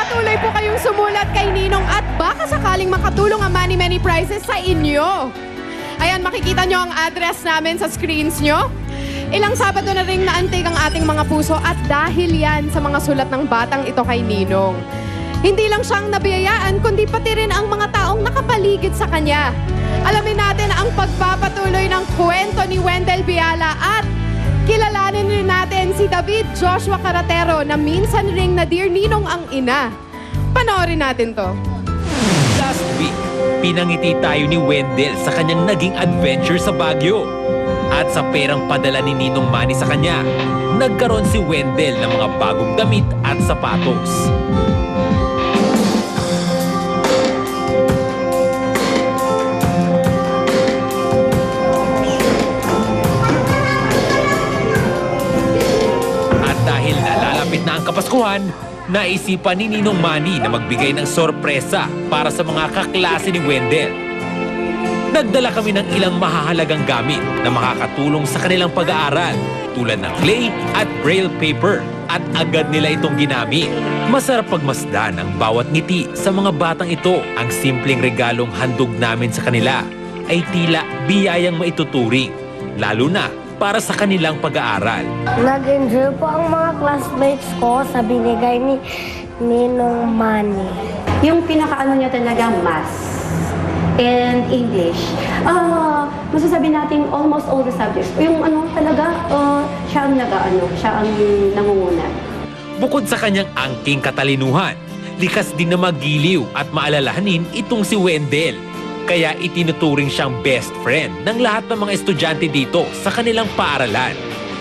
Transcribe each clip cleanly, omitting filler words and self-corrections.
patuloy po kayong sumulat kay Ninong at baka sakaling makatulong ang many prizes sa inyo. Ayan, makikita nyo ang address namin sa screens nyo. Ilang Sabado na rin naantig ang ating mga puso at dahil yan sa mga sulat ng batang ito kay Ninong. Hindi lang siyang nabiyayaan, kundi pati rin ang mga taong nakapaligid sa kanya. Alamin natin ang pagpapatuloy ng kwento ni Wendell Biala at kilalanin rin natin si David Joshua Caratero na minsan ring na Dear Ninong ang ina. Panoorin natin to. Last week, pinangiti tayo ni Wendell sa kanyang naging adventure sa Baguio. At sa perang padala ni Ninong Manny sa kanya, nagkaroon si Wendell ng mga bagong damit at sapatos. Na ang Kapaskuhan, naisipan ni Ninong Manny na magbigay ng sorpresa para sa mga kaklase ni Wendell. Nagdala kami ng ilang mahahalagang gamit na makakatulong sa kanilang pag-aaral tulad ng clay at braille paper at agad nila itong ginamit. Masarap pagmasdan ang bawat ngiti sa mga batang ito. Ang simpleng regalong handog namin sa kanila ay tila biyayang maituturing, lalo na para sa kanilang pag-aaral. Nag-enjoy po ang mga classmates ko sa binigay ni Ninong Manny. Yung pinakaano niya talaga, math and English. Masasabi natin almost all the subjects. Yung talaga, siya ang nangunguna. Bukod sa kanyang angking katalinuhan, likas din na magiliw at maalalahanin itong si Wendell. Kaya itinuturing siyang best friend ng lahat ng mga estudyante dito sa kanilang paaralan.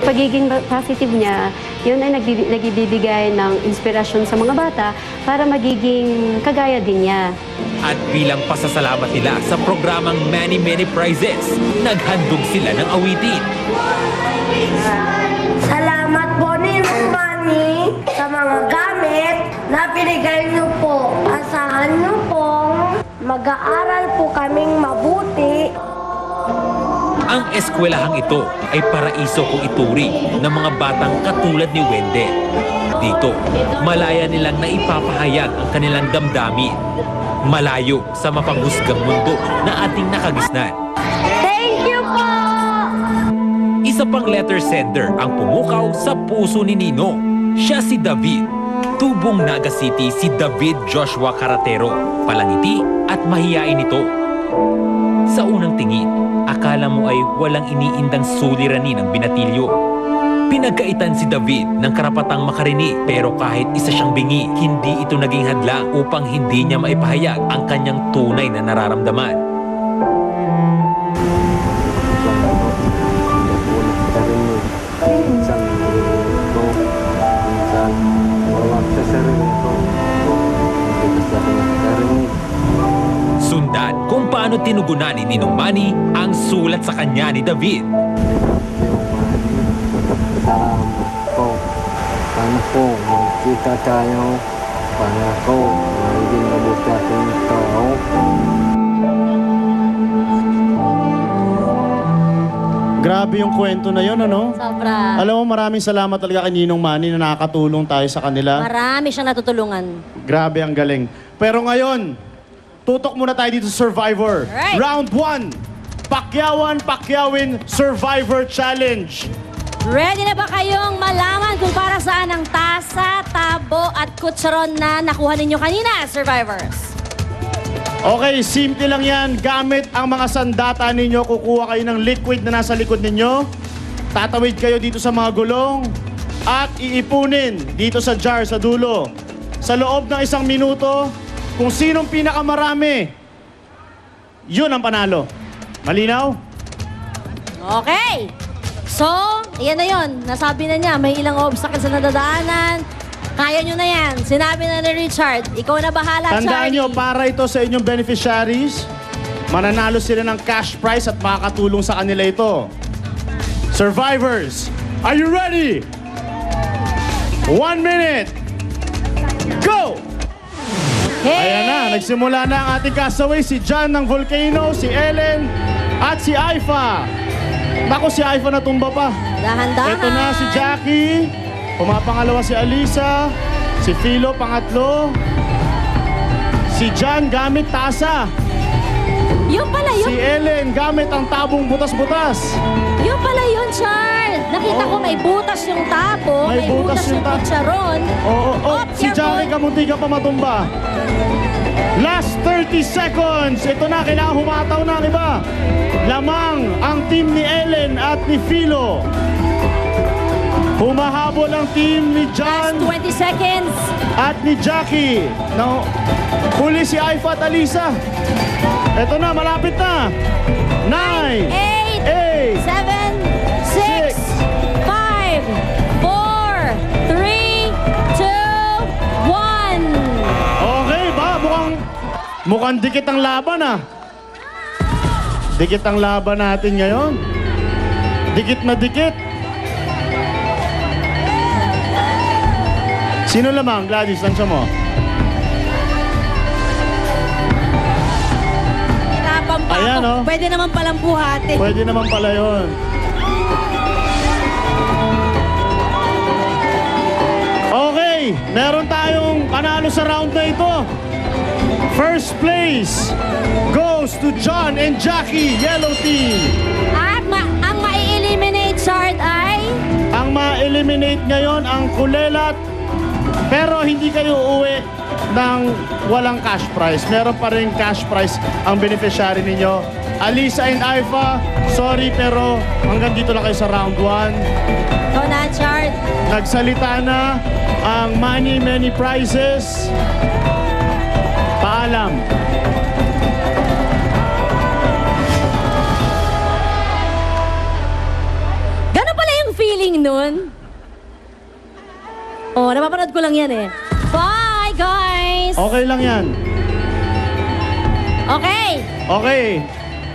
Pagiging positive niya, yun ay nagbibigay ng inspirasyon sa mga bata para magiging kagaya din niya. At bilang pasasalamat nila sa programang Many Prizes, naghandog sila ng awitin. Salamat po, Ninong Manny, sa mga gamit na binigay niyo po. Asahan niyo pong mag-aaral po kaming mabuti. Ang eskwelahang ito ay paraiso kung ituring ng mga batang katulad ni Wendell. Dito, malaya nilang naipapahayag ang kanilang damdamin. Malayo sa mapanghusgang mundo na ating nakagisnan. Thank you po! Isa pang letter sender ang pumukaw sa puso ni Ninong. Siya si David. Tubong Naga City si David Joshua Caratero. Palangiti at mahiyain ito. Sa unang tingin, akala mo ay walang iniindang suliranin ang binatilyo. Pinagkaitan si David ng karapatang makarinig, pero kahit isa siyang bingi, hindi ito naging hadlang upang hindi niya maipahayag ang kanyang tunay na nararamdaman. Sundan kung paano tinugunan ni Ninong Manny ang sulat sa kanya ni David. Sana po, magkita tayo para ko magiging mabuti akong tao. Grabe yung kwento na yun, ano? Sobra. Alam mo, maraming salamat talaga kay Ninong Manny na nakakatulong tayo sa kanila. Marami siyang natutulungan. Grabe, ang galing. Pero ngayon, tutok muna tayo dito sa Survivor. Alright. Round 1, Pakyawin Survivor Challenge. Ready na ba kayong malaman kung para saan ang tasa, tabo at kutsaron na nakuha ninyo kanina, survivors? Okay, simple lang yan. Gamit ang mga sandata ninyo, kukuha kayo ng liquid na nasa likod ninyo. Tatawid kayo dito sa mga gulong at iipunin dito sa jar sa dulo. Sa loob ng 1 minuto, kung sinong pinakamarami, yun ang panalo. Malinaw? Okay. So, yan na yun. Nasabi na niya, may ilang obstacles na nadadaanan. Kaya nyo na yan. Sinabi na ni Richard, ikaw na bahala, Tandaan Charlie. nyo, para ito sa inyong beneficiaries, mananalo sila ng cash prize at makakatulong sa kanila ito. Survivors, are you ready? 1 minute. Go! Ayan na, nagsimula na ang ating castaway, si John ng Volcano, si Ellen, at si Aifa. Naku, si Aifa natumba pa. Dahan-dahan. Ito na si Jackie, pumapangalawa si Alisa, Si Philo, pangatlo. Si John, gamit tasa. Yun pala Si yun. Ellen, gamit ang tabong butas-butas. Yun pala yun, Charles. Nakita ko may butas yung tabo, May may butas butas yung yung ta- kutsyaron. Oo, Oh, si Jackie, kamunti ka pa matumba. Last 30 seconds. Ito na, kailangan humataw na, di ba? Lamang ang team ni Ellen at ni Philo. Humahabol ang team ni Last John 20 seconds. at ni Jackie. No, huli si Aifa at Alisa. Ito na, malapit na. 9, 8, 7, 6, 5, 4, 3, 2, 1. Okay ba? Mukhang dikit ang laban ah. Dikit ang laban natin ngayon. Dikit na dikit. Sino lamang, Gladys? Tansya mo. Tapang pa Ayan, ako. oh. Pwede naman palang buhatin. Pwede naman pala yun. Okay, meron tayong panalo sa round na ito. First place goes to John and Jackie, yellow team. At ang mai-eliminate, Charles, ay... Ang ma-eliminate ngayon ang kulelat, pero hindi kayo uuwi ng walang cash prize. Meron pa rin cash prize ang beneficiary ninyo. Alisa and Aifa, sorry pero hanggang dito lang kayo sa round 1. Ito na, Charles. Nagsalita na ang many prizes. Paalam. Gano'n pala yung feeling nun? Oh, napapanood ko lang yan eh. Bye, guys! Okay lang yan. Okay. Okay.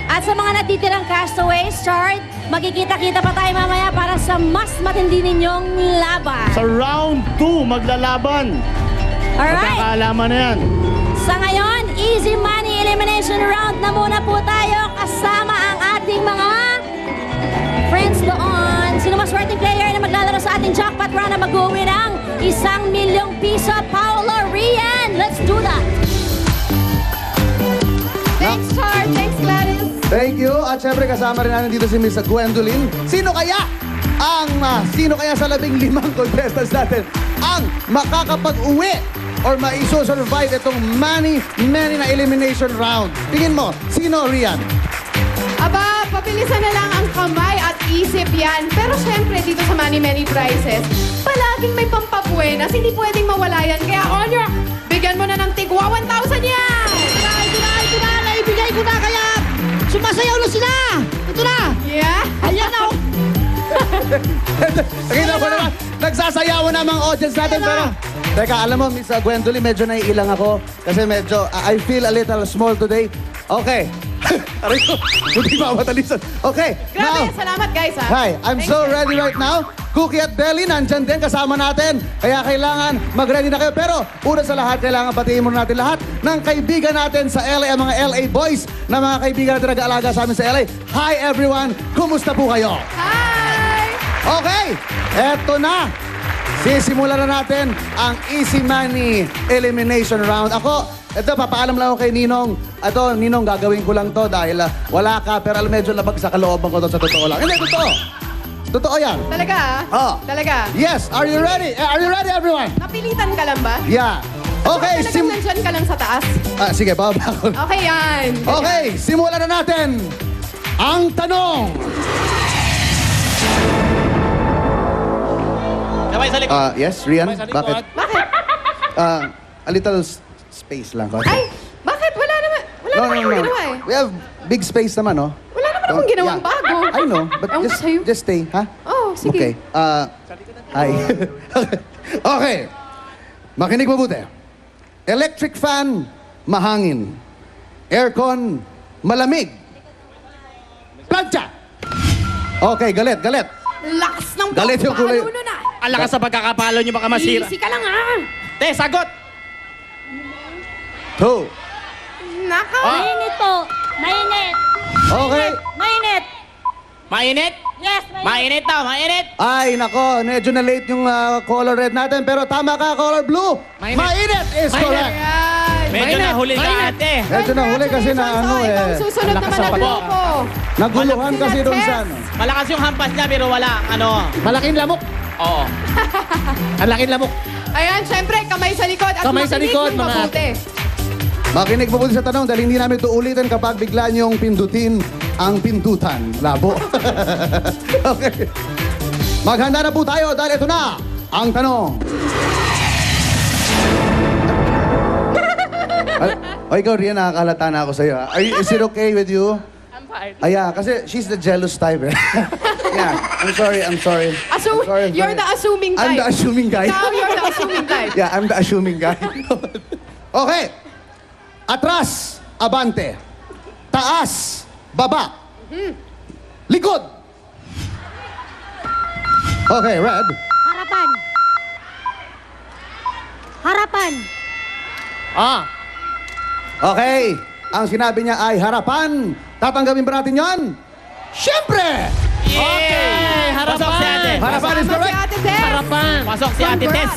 At sa mga natitirang castaways, Chart, magkikita-kita pa tayo mamaya para sa mas matindi ninyong laban. Sa round 2, maglalaban. Alright. Magkakaalaman na yan. Sa ngayon, easy money elimination round na muna po tayo kasama ang ating mga friends doon. Sino mas swerte player na maglalaro sa ating jackpot round na mag-uwi ng 1 milyong piso? Paolo Rian, let's do that! Thanks, Char. Thanks, Gladys. Thank you. At syempre kasama rin natin dito si Miss Gwendolyn. Sino kaya sa 15 contestants natin ang makakapag-uwi or maiso-survive itong many na elimination round? Tingin mo, sino, Rian? Aba, pabilisan na lang ang kamay at isip yan. Pero syempre, dito sa Money Many Prizes, palaging may pampabuenas. Hindi pwedeng mawala yan. Kaya on your... Bigyan mo na ng tigwa 1,000 yan! Ito na, naibigay ko na kaya sumasayaw na sila! Ito na! Yeah? Ayan na! Nakita mo naman, nagsasayawan na mga audience natin pero... Teka, alam mo, Miss Gwendolyn, medyo naiilang ako kasi medyo, I feel a little small today. Okay. Aray ko, hindi pa matalisan. Okay, Grabe, now... salamat guys ha. Hi, I'm Thank so you. ready right now. Cookie at Belly, nandyan din kasama natin. Kaya kailangan mag-ready na kayo. Pero una sa lahat, kailangan batiin muna natin lahat ng kaibigan natin sa LA, ang mga LA boys na mga kaibigan natin nag-aalaga sa amin sa LA. Hi everyone, kumusta po kayo? Hi! Okay, eto na. Sisimulan na natin ang Easy Money Elimination Round. Ito, papaalam lang ako kay Ninong. Ito, Ninong, gagawin ko lang to dahil wala ka, pero medyo labag sa kalooban ko to sa totoo lang. Hindi, totoo. Totoo yan. Talaga ah? Oh. Talaga? Yes, are you ready? Are you ready, everyone? Napilitan ka lang ba? Yeah. Okay, Talagang nandyan ka lang sa taas? sige, bababa ako. Okay yan. Okay, simulan na natin ang tanong. Sabay sa likod. Yes, Rian, bakit? Bakit? A little space lang. Ay, bakit? Wala naman akong ginawa eh. We have big space naman, no? Wala naman akong ginawang Yeah. bago. I know, but Ewan ko sa'yo. just stay, ha? Oh, sige. Okay. Hi. Okay. Makinig mabuti. Electric fan, mahangin. Aircon, malamig. Plancha. Okay, galit. Lakas ng Galit yung kulay. paluno na. Ang lakas sa pagkakapalo nyo, baka masira. Easy ka lang ah. Te, sagot! 2. Naka. Mainit po. Mainit. Okay. Mainit. Mainit? Yes, Mainit daw, mainit. Ay, nako, medyo na late yung color red natin. Pero tama ka, color blue. Mainit. Mainit is Mainit. correct. Ayan. Medyo nahuli ka ate. Medyo nahuli kasi na Congratulations. ano Oh, ikaw ang eh. susunod Ang lakas naman na ng pagbo. grupo. Naguluhan kasi doon sa ano. Malakas yung hampas niya pero wala, ano. Malaking lamok. Oo. Ang laking lamok. Ayan, syempre, kamay sa likod at Kamay sa makinig likod, ng mga mabuti. Makinig mabuti sa tanong dahil hindi namin ito ulitin kapag bigla niyong pindutin ang pindutan. Labo. Okay. Maghanda na po tayo dahil ito na ang tanong. Ay, ikaw, Rian, nakakalata na ako sa'yo. Is it okay with you? I'm fine. Yeah, kasi she's the jealous type. Eh. Yeah, I'm sorry. I'm sorry. You're the assuming type. I'm the assuming guy. Now you're the assuming type. Yeah, I'm the assuming guy. Okay. Atras, abante. Taas, baba. Likod. Okay, red. Harapan. Harapan. Ah. Okay. Ang sinabi niya ay harapan. Tatanggapin ba natin yon? Siyempre! Okay, pasok si ate. Harapan is Kasama si correct. Ate Tess. Harapan. Pasok si ate Tess.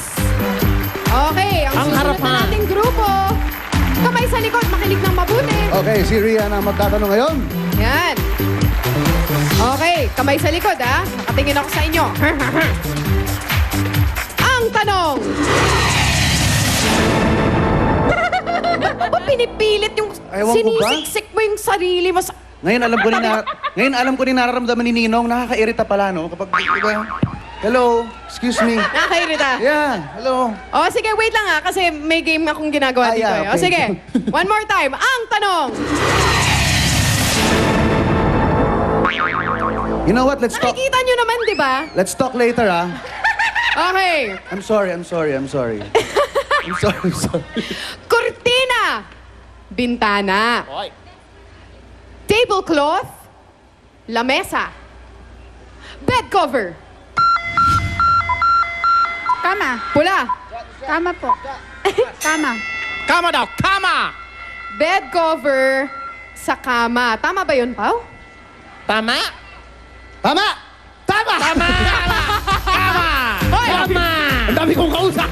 Okay, ang Ang susunod harapan. na nating grupo. Kamay sa likod, makinig ng mabuti. Okay, si Rian ang magtatanong ngayon. Yan. Okay, kamay sa likod ha. Nakatingin ako sa inyo. Ang tanong. Ba't ba pinipilit yung Ewan ko ba? sinisiksik mo yung sarili mo sa... Ngayon alam ko ni nararamdaman ni Ninong, nakakairita pala, no? Kapag, diba? Hello, excuse me. Nakakairita. Yeah, hello. O sige, wait lang ha, kasi may game akong ginagawa dito. yeah, O okay. sige, one more time. Ang tanong. You know what? Let's talk. Nakikita nyo naman, di ba? Let's talk later, ah. Okay. I'm sorry. I'm sorry. Cortina. Bintana. Tablecloth. Lamesa. Bed cover. Tama. Pula. Tama po. Tama. Kama daw, kama! Bed cover sa kama. Tama ba yun, Pao? Tama? Tama! Tama! Tama! Hoy! Ang dami kong kausap.